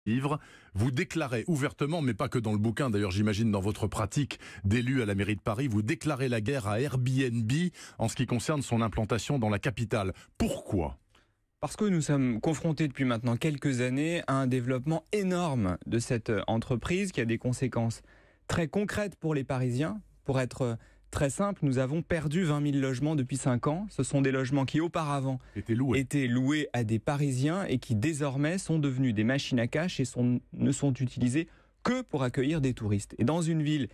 livre, vous déclarez ouvertement, mais pas que dans le bouquin, d'ailleurs j'imagine dans votre pratique d'élu à la mairie de Paris, vous déclarez la guerre à Airbnb en ce qui concerne son implantation dans la capitale. Pourquoi ? Parce que nous sommes confrontés depuis maintenant quelques années à un développement énorme de cette entreprise qui a des conséquences très concrètes pour les Parisiens. Pour être très simple, nous avons perdu 20 000 logements depuis 5 ans. Ce sont des logements qui auparavant étaient loués à des Parisiens et qui désormais sont devenus des machines à cash et ne sont utilisés que pour accueillir des touristes. Et dans une ville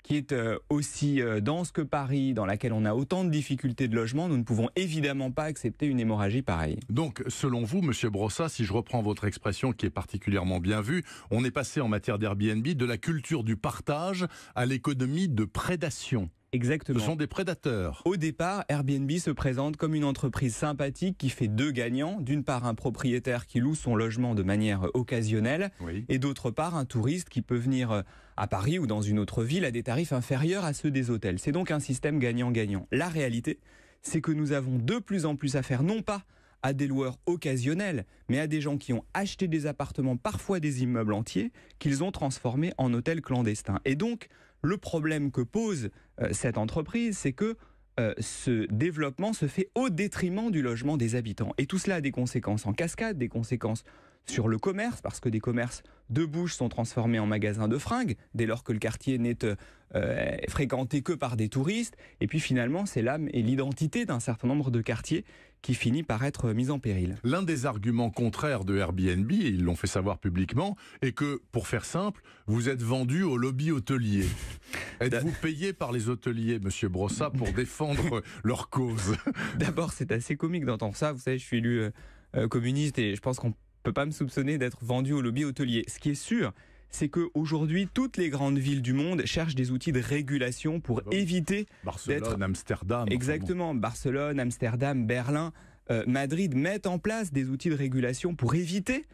qui est aussi dense que Paris, dans laquelle on a autant de difficultés de logement, nous ne pouvons évidemment pas accepter une hémorragie pareille. Donc, selon vous, Monsieur Brossat, si je reprends votre expression qui est particulièrement bien vue, on est passé en matière d'Airbnb de la culture du partage à l'économie de prédation. Exactement. Ce sont des prédateurs. Au départ, Airbnb se présente comme une entreprise sympathique qui fait deux gagnants. D'une part, un propriétaire qui loue son logement de manière occasionnelle, Oui. et d'autre part, un touriste qui peut venir à Paris ou dans une autre ville à des tarifs inférieurs à ceux des hôtels. C'est donc un système gagnant-gagnant. La réalité, c'est que nous avons de plus en plus affaire non pas à des loueurs occasionnels, mais à des gens qui ont acheté des appartements, parfois des immeubles entiers, qu'ils ont transformés en hôtels clandestins. Et donc, le problème que pose cette entreprise, c'est que ce développement se fait au détriment du logement des habitants. Et tout cela a des conséquences en cascade, des conséquences sur le commerce, parce que des commerces de bouche sont transformés en magasins de fringues, dès lors que le quartier n'est fréquenté que par des touristes. Et puis finalement, c'est l'âme et l'identité d'un certain nombre de quartiers qui finit par être mise en péril. L'un des arguments contraires de Airbnb, et ils l'ont fait savoir publiquement, est que, pour faire simple, vous êtes vendu au lobby hôtelier. Êtes-vous payé par les hôteliers, Monsieur Brossat, pour défendre leur cause ? D'abord, c'est assez comique d'entendre ça. Vous savez, je suis élu communiste et je pense qu'on peut pas me soupçonner d'être vendu au lobby hôtelier. Ce qui est sûr, c'est qu'aujourd'hui, toutes les grandes villes du monde cherchent des outils de régulation pour éviter Barcelone, Amsterdam. Exactement, enfin bon. Barcelone, Amsterdam, Berlin, Madrid mettent en place des outils de régulation pour éviter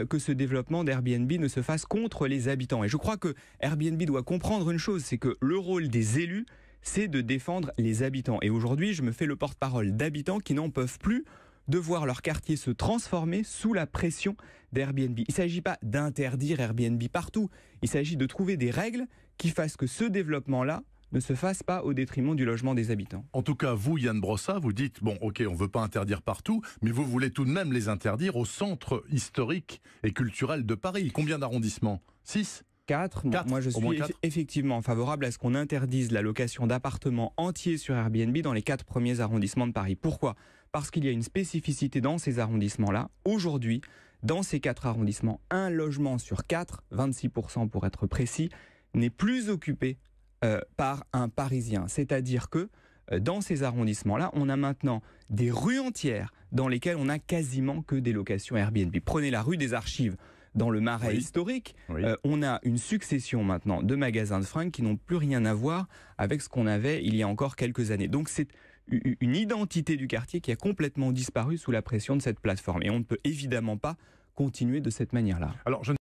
que ce développement d'Airbnb ne se fasse contre les habitants. Et je crois que Airbnb doit comprendre une chose, c'est que le rôle des élus, c'est de défendre les habitants. Et aujourd'hui, je me fais le porte-parole d'habitants qui n'en peuvent plus de voir leur quartier se transformer sous la pression d'Airbnb. Il ne s'agit pas d'interdire Airbnb partout, il s'agit de trouver des règles qui fassent que ce développement-là ne se fasse pas au détriment du logement des habitants. En tout cas, vous, Yann Brossat, vous dites, bon, ok, on ne veut pas interdire partout, mais vous voulez tout de même les interdire au centre historique et culturel de Paris. Combien d'arrondissements ? 6 ? 4. Moi, je suis effectivement favorable à ce qu'on interdise la location d'appartements entiers sur Airbnb dans les 4 premiers arrondissements de Paris. Pourquoi ? Parce qu'il y a une spécificité dans ces arrondissements-là. Aujourd'hui, dans ces 4 arrondissements, un logement sur 4, 26% pour être précis, n'est plus occupé par un Parisien. C'est-à-dire que dans ces arrondissements-là, on a maintenant des rues entières dans lesquelles on n'a quasiment que des locations Airbnb. Prenez la rue des Archives. Dans le Marais historique, on a une succession maintenant de magasins de fringues qui n'ont plus rien à voir avec ce qu'on avait il y a encore quelques années. Donc c'est une identité du quartier qui a complètement disparu sous la pression de cette plateforme. Et on ne peut évidemment pas continuer de cette manière-là. Alors,